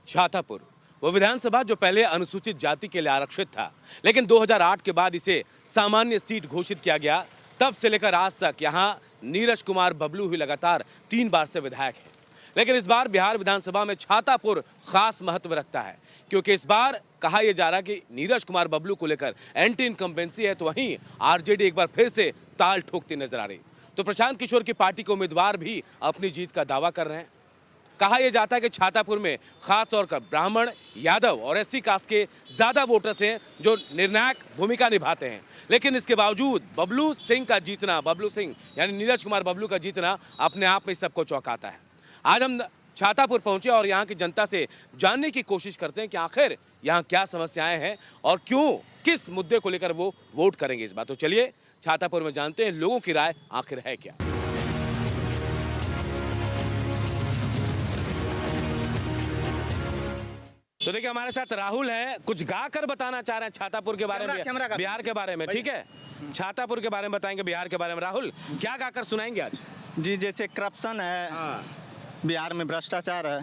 छातापुर वो विधानसभा जो पहले अनुसूचित जाति के लिए आरक्षित था, लेकिन 2008 के बाद इसे सामान्य सीट घोषित किया गया। तब से लेकर आज तक यहां नीरज कुमार बबलू ही लगातार 3 बार से विधायक हैं। लेकिन इस बार बिहार विधानसभा में छातापुर खास महत्व रखता है, क्योंकि इस बार कहा यह जा रहा कि नीरज कुमार बबलू को लेकर एंटी इनकम्बेंसी है, तो वहीं आरजेडी एक बार फिर से ताल ठोकती नजर आ रही। तो प्रशांत किशोर की पार्टी के उम्मीदवार भी अपनी जीत का दावा कर रहे हैं। कहा यह जाता है कि छातापुर में खास तौर पर ब्राह्मण, यादव और एससी कास्ट के ज्यादा वोटर्स हैं जो निर्णायक भूमिका निभाते हैं। लेकिन इसके बावजूद बबलू सिंह का जीतना, बबलू सिंह यानी नीरज कुमार बबलू का जीतना अपने आप में सबको चौंकाता है। आज हम छातापुर पहुंचे और यहाँ की जनता से जानने की कोशिश करते हैं कि आखिर यहाँ क्या समस्याएं हैं और क्यों, किस मुद्दे को लेकर वो वोट करेंगे इस बार। तो चलिए छातापुर में जानते हैं लोगों की राय आखिर है क्या। तो देखिए हमारे साथ राहुल है, कुछ गा कर बताना चाह रहे हैं छातापुर के बारे में, बिहार के बारे में। ठीक है, छातापुर के बारे में बताएंगे, बिहार के बारे में। राहुल क्या गाकर सुनाएंगे आज? जी, जैसे करप्शन है, बिहार में भ्रष्टाचार है,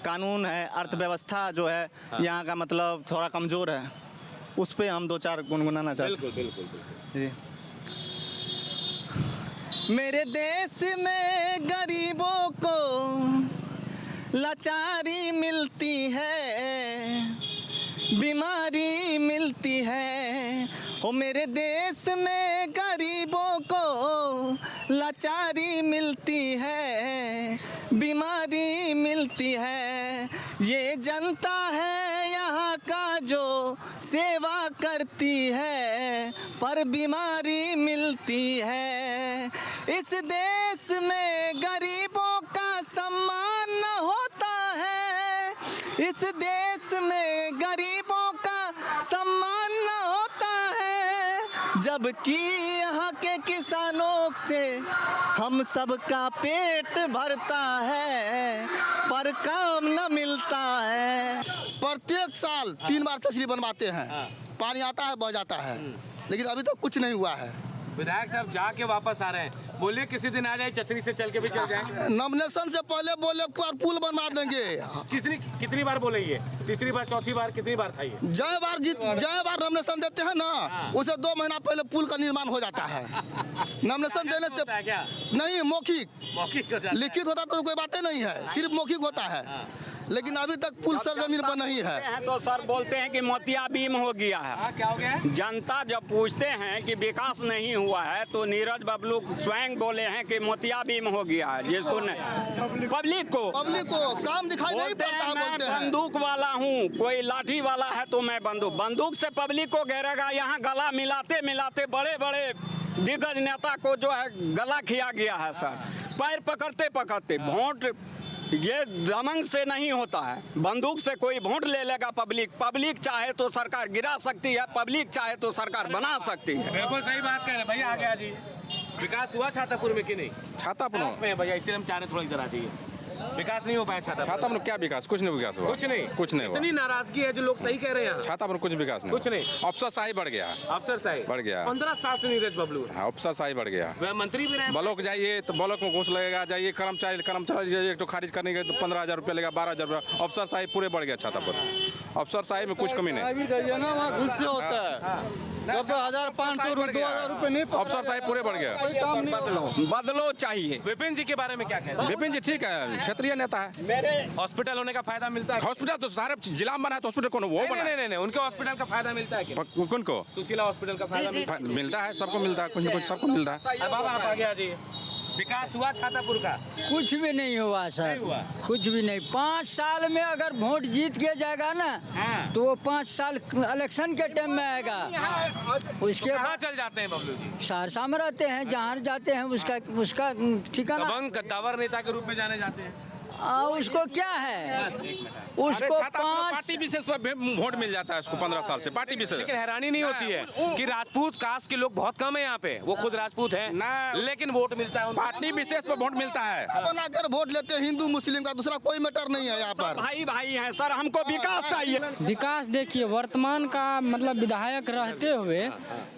कानून है, अर्थव्यवस्था जो है यहाँ का मतलब थोड़ा कमजोर है, उस पे हम 2-4 गुनगुनाना चाहते हैं। बिल्कुल। जी। मेरे देश में गरीबों को लाचारी मिलती है, बीमारी मिलती है। ओ मेरे देश में गरीबों को लाचारी मिलती है, बीमारी मिलती है। ये जनता है यहाँ का जो सेवा करती है, पर बीमारी मिलती है। इस देश में गरीबों का सम्मान न होता है, इस देश में गरीबों का सम्मान न होता है, जबकि यहाँ के किसानों से हम सबका पेट भरता है, पर काम न मिलता है। प्रत्येक साल 3 बार तस्वीर बनवाते हैं, पानी आता है बह जाता है, लेकिन अभी तक कुछ नहीं हुआ है। विधायक साहब जाके वापस आ रहे हैं, बोलिए किसी दिन आ जाए, चचरी से चल के भी चल जाए। नॉमिनेशन से पहले बोले पुल बनवा देंगे। कितनी बार बोलेंगे? तीसरी बार, चौथी बार, कितनी बार खाइए? जय बार नॉमिनेशन देते हैं ना, उसे 2 महीना पहले पुल का निर्माण हो जाता है। नॉमिनेशन देने से नहीं, मौखिक लिखित होता तो कोई बातें नहीं है, सिर्फ मौखिक होता है, लेकिन अभी तक पुल सरजमीन पर नहीं है। तो सर बोलते हैं कि मोतियाबिंद हो गया है। क्या हो गया है? जनता जब पूछते हैं कि विकास नहीं हुआ है, तो नीरज बबलू स्वयं बोले हैं कि मोतियाबिंद हो गया है। जिसको पब्लिक को काम दिखाई नहीं पड़ता। मैं बंदूक वाला हूँ, कोई लाठी वाला है तो मैं बंदूक से पब्लिक को घेरेगा। यहाँ गला मिलाते मिलाते बड़े बड़े दिग्गज नेता को जो है गला खिया गया है सर, पैर पकड़ते पकड़ते। वोट ये दमंग से नहीं होता है, बंदूक से कोई वोट ले लेगा। पब्लिक चाहे तो सरकार गिरा सकती है, पब्लिक चाहे तो सरकार बना सकती है। बिल्कुल सही बात कह रहे हैं भैया, आ गया जी। विकास हुआ छातापुर में कि नहीं? छातापुर में भैया, इसीलिए हम चाह रहे थोड़ा इधर आ जाइए। विकास नहीं हो पाया छातापुर में? क्या विकास? कुछ नहीं विकास हुआ। कुछ नहीं हुआ। इतनी नाराजगी है जो लोग सही कह रहे हैं। छातापुर में कुछ विकास नहीं, कुछ नहीं। अफसरशाही बढ़ गया। बढ़ गया 15 साल से नीरज बबलू। अफसरशाही बढ़ गया। वह मंत्री भी रहे। ब्लॉक जाइए तो ब्लॉक में घूस लगेगा, जाइए कर्मचारी जाइए तो खारिज करने के तो 15,000 रुपये लगेगा, 12,000 रुपये। अफसरशाही पूरे बढ़ गया छातापुर। अफसरशाही में कुछ कमी नहीं। जाइए ना, वहाँ घुस से होता है। जब 1,500 2,000 रुपये नहीं, अफसरशाही पूरे बढ़ गया। बदलो चाहिए। विपिन जी के बारे में क्या कहते हैं? विपिन जी ठीक है, क्षेत्रीय नेता है। मेरे हॉस्पिटल होने का फायदा मिलता है? हॉस्पिटल तो सारे जिला में बना है, तो हॉस्पिटल कौन वो बना? नहीं, उनके हॉस्पिटल का फायदा मिलता है क्या? कौन को? सुशीला हॉस्पिटल का फायदा मिलता है, सबको मिलता है, कुछ न कुछ सबको मिलता है। बाबा आप आगे आ जाइए। विकास हुआ छातापुर का? कुछ भी नहीं हुआ सर, कुछ भी नहीं। 5 साल में अगर वोट जीत के जाएगा ना, तो वो 5 साल इलेक्शन के टाइम में आएगा। उसके कहाँ चल जाते हैं बबलू जी? सहरसा में रहते हैं, जहाँ जाते हैं उसका ठिकाना। दबंग कद्दावर नेता के रूप में जाने जाते हैं। उसको क्या है, अरे उसको छातापुर पाँच पार्टी विशेष पर वोट मिल जाता है उसको 15 साल से पार्टी विशेष। लेकिन हैरानी नहीं होती है कि राजपूत कास्ट के लोग बहुत कम है यहाँ पे, वो खुद राजपूत हैं ना। लेकिन वोट मिलता है उनको। पार्टी विशेष पर वोट मिलता है। अपना अगर वोट लेते हैं हिंदू मुस्लिम का, दूसरा कोई मैटर नहीं है यहाँ पर। भाई भाई हैं सर, हमको विकास चाहिए। विकास देखिए, वर्तमान का मतलब विधायक रहते हुए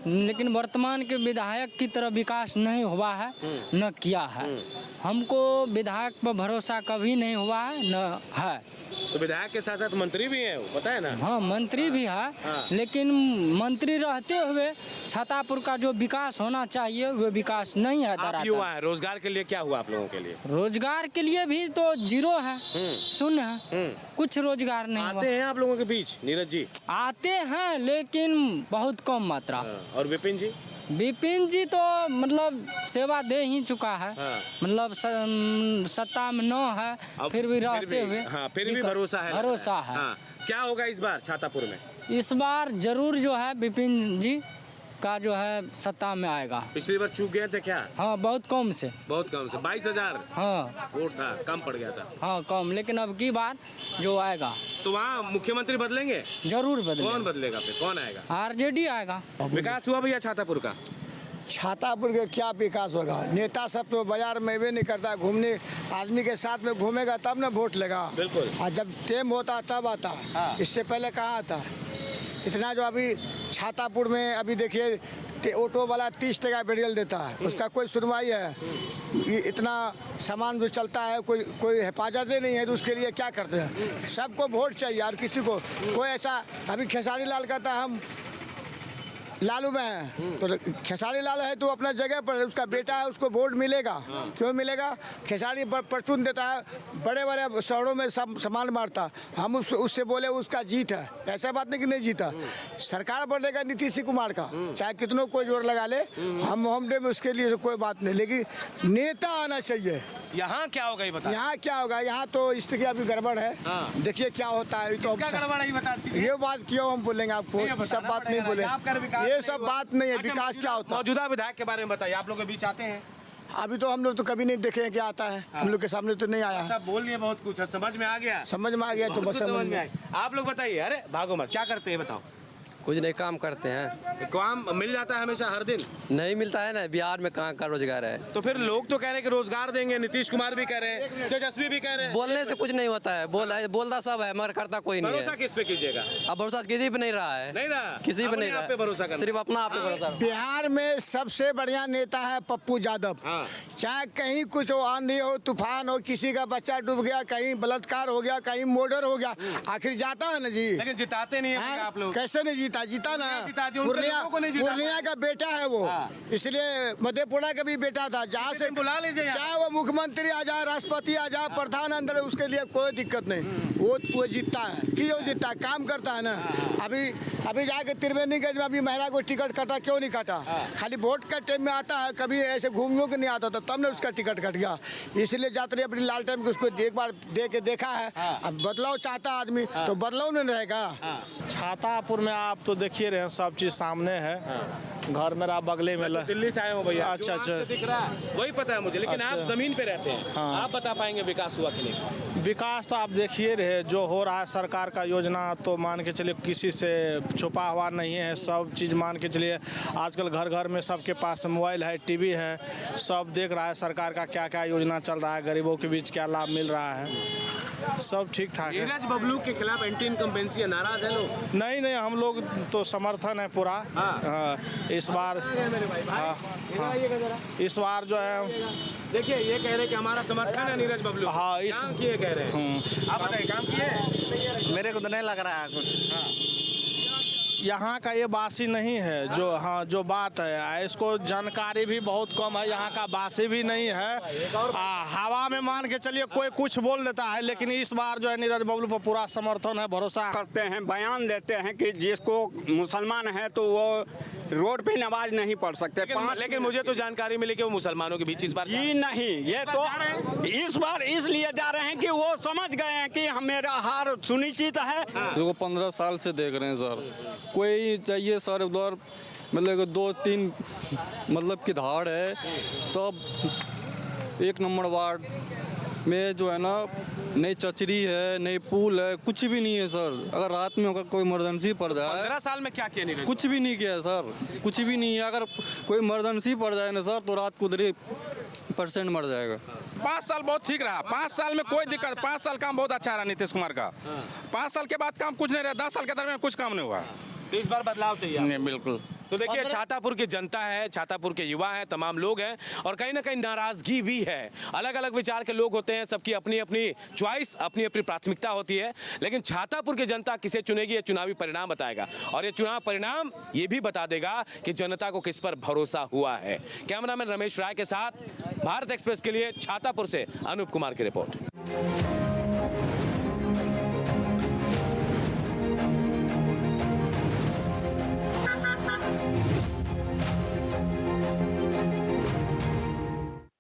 लेकिन वर्तमान के विधायक की तरह विकास नहीं हुआ है, न किया है। हमको विधायक पर भरोसा कभी नहीं हुआ है, न है। तो विधायक के साथ साथ मंत्री भी हैं, वो पता है ना। हाँ, मंत्री भी है, लेकिन मंत्री रहते हुए छातापुर का जो विकास होना चाहिए वो विकास नहीं है। आप युवा हैं, रोजगार के लिए क्या हुआ आप लोगों के लिए? रोजगार के लिए भी तो जीरो है, शून्य है, कुछ रोजगार नहीं हुआ। आते हैं आप लोगों के बीच नीरज जी? आते हैं लेकिन बहुत कम मात्रा। और विपिन जी? विपिन जी तो मतलब सेवा दे ही चुका है, मतलब सत्ता में न है फिर भी रहते हुए। हाँ, फिर भी भरोसा है। भरोसा है। हाँ, क्या होगा इस बार छातापुर में? इस बार जरूर जो है विपिन जी का जो है सत्ता में आएगा। पिछली बार चूक गए थे क्या? हाँ, बहुत कम से। बहुत कम से 22,000 हाँ वोट था, कम पड़ गया था। हाँ, कम, लेकिन अब की बार जो आएगा तो वहाँ मुख्यमंत्री बदलेंगे? जरूर कौन बदलेगा, बदलेगा फिर, कौन आएगा? आरजेडी आएगा। विकास हुआ भैया छातापुर का? छातापुर के क्या विकास होगा? नेता सब तो बाजार में भी नहीं करता, घूमने आदमी के साथ में घूमेगा तब ना वोट लेगा। बिल्कुल। और जब टेम होता तब आता, इससे पहले कहाँ आता? इतना जो अभी छातापुर में अभी देखिए ऑटो वाला 30 टका पेट्रोल देता है, उसका कोई सुनवाई है? ये इतना सामान जो चलता है, कोई हिफाजत ही नहीं है, तो उसके लिए क्या करते हैं? सबको वोट चाहिए और किसी को कोई ऐसा अभी खेसारी लाल कहता है हम लालू में है, तो खेसारी लाल है तो अपना जगह पर, उसका बेटा है उसको वोट मिलेगा। क्यों मिलेगा? खेसारी परचून देता है, बड़े बड़े शहरों में सब सामान मारता, हम उससे बोले उसका जीत है, ऐसा बात नहीं कि नहीं जीता। सरकार बढ़ेगा नीतीश कुमार का, चाहे कितनों कोई जोर लगा ले, हम दे उसके लिए कोई बात नहीं, लेकिन नेता आना चाहिए। यहाँ क्या होगा ये बता? यहाँ क्या होगा? यहाँ तो स्थिति अभी गड़बड़ है, देखिए क्या होता है। तो क्या गड़बड़ है ये बता दीजिए। ये बात क्यों हम बोलेंगे आपको? नहीं, सब बात नहीं बोले, ये सब बात नहीं है। अच्छा, विकास क्या होता है? मौजूदा विधायक के बारे में बताइए, आप लोग के बीच आते हैं? अभी तो हम लोग तो कभी नहीं देखे हैं क्या आता है, हम लोग के सामने तो नहीं आया। सब बोल लिए बहुत कुछ, समझ में आ गया? समझ में आ गया तो बहुत बस कुछ समझ में आ गया। आप लोग बताइए, अरे भागो मत, क्या करते हैं बताओ? कुछ नहीं, काम करते हैं। काम मिल जाता है हमेशा हर दिन? नहीं मिलता है ना, बिहार में कहाँ का रोजगार है। तो फिर लोग तो कह रहे हैं कि रोजगार देंगे, नीतीश कुमार भी कह रहे हैं, तेजस्वी भी कह रहे हैं। बोलने से कुछ नहीं होता है, बोलता सब है मगर करता कोई नहीं भरोसा है। किस पे कीजिएगा? अब भरोसा किसी पे नहीं रहा है, नहीं रहा, किसी पे नहीं अपने आप पे भरोसा रहा, करना। सिर्फ अपना आप पे भरोसा। बिहार में सबसे बढ़िया नेता है पप्पू यादव। हाँ। चाहे कहीं कुछ हो, आंधी हो, तूफान हो, किसी का बच्चा डूब गया, कहीं बलात्कार हो गया, कहीं मर्डर हो गया, आखिर जाता है ना जी। लेकिन जिताते नहीं है हाँ? आप लोग। कैसे नहीं जीता? जीता ना, जिता दिया, उनके लोगों को नहीं जिता पूर्णिया का बेटा है वो, इसलिए मधेपुरा का भी बेटा था। जहाँ से बुला लीजिए यहाँ। चाहे वो मुख्यमंत्री आ जाए, राष्ट्रपति आ जाए, प्रधान अंदर, उसके लिए कोई दिक्कत नहीं, वो जीतता है। क्यों जीतता है? काम करता है ना। अभी जाके त्रिवेणीगंज में अभी महिला को टिकट कटा, क्यों नहीं कटा? खाली वोट का टाइम में आता है, कभी ऐसे घूम के नहीं आता था, तब ने उसका टिकट कट गया। इसलिए यात्री अपनी लाल टाइम को उसको एक बार दे के देखा है। अब बदलाव चाहता आदमी तो बदलाव नहीं रहेगा। छातापुर में आप तो देखिए रहे हैं, सब चीज सामने है। घर मेरा बगले में तो दिल्ली से आए हो भैया। अच्छा, जो अच्छा। आपसे दिख रहा है वही पता है मुझे, लेकिन आप जमीन पे रहते हैं, आप बता पाएंगे विकास हुआ कि नहीं? विकास तो आप देखिए रहे जो हो रहा है, सरकार का योजना तो मान के चलिए किसी से छुपा हुआ नहीं है, सब चीज़ मान के चलिए। आजकल घर घर में सबके पास मोबाइल है, टीवी है, सब देख रहा है सरकार का क्या क्या योजना चल रहा है, गरीबों के बीच क्या लाभ मिल रहा है, सब ठीक ठाक है। नीरज बबलू के खिलाफ एंटी इनकम्बेंसी है, नाराज है लोग? नहीं, हम लोग तो समर्थन है पूरा। इस बार इस बार जो है, देखिए ये कह रहे हैं कि हमारा समर्थन है नीरज बबलू। हाँ, इस काम किए कह रहे हैं। आप बताइए, काम किए? मेरे को तो नहीं लग रहा है कुछ। यहाँ का ये बासी नहीं है जो, हाँ जो बात है, इसको जानकारी भी बहुत कम है, यहाँ का बासी भी नहीं है। हवा में मान के चलिए कोई कुछ बोल देता है, लेकिन इस बार जो है नीरज बबलू पर पूरा समर्थन है, भरोसा करते हैं, बयान देते हैं कि जिसको मुसलमान है तो वो रोड पे नमाज नहीं पढ़ सकते। लेकिन मुझे तो जानकारी मिली कि वो मुसलमानों के बीच इस बार जी नहीं, ये तो इस बार इसलिए जा रहे हैं कि वो समझ गए हैं कि मेरा हार सुनिश्चित है। जो 15 साल से देख रहे हैं सर, कोई चाहिए सर उधर, मतलब 2-3 मतलब की धाड़ है, सब 1 नंबर वार्ड में जो है ना नहीं चचरी है, नहीं पुल है, कुछ भी नहीं है सर। अगर रात में अगर कोई इमरजेंसी पड़ जाए, 15 साल में क्या किया नीरज? कुछ भी नहीं किया है सर, कुछ भी नहीं है। अगर कोई इमरजेंसी पड़ जाए ना सर तो रात को 3% मर जाएगा। 5 साल बहुत ठीक रहा, 5 साल में कोई दिक्कत, 5 साल काम बहुत अच्छा रहा नीतीश कुमार का। 5 साल के बाद काम कुछ नहीं रहा, 10 साल के दरमियान कुछ काम नहीं हुआ। तो इस बार बदलाव चाहिए आपको? नहीं, बिल्कुल। तो देखिए छातापुर की जनता है, छातापुर के युवा हैं, तमाम लोग हैं और कहीं ना कहीं नाराजगी भी है। अलग अलग विचार के लोग होते हैं, सबकी अपनी अपनी चॉइस, अपनी अपनी प्राथमिकता होती है, लेकिन छातापुर की जनता किसे चुनेगी ये चुनावी परिणाम बताएगा और ये चुनाव परिणाम ये भी बता देगा कि जनता को किस पर भरोसा हुआ है। कैमरामैन रमेश राय के साथ भारत एक्सप्रेस के लिए छातापुर से अनूप कुमार की रिपोर्ट।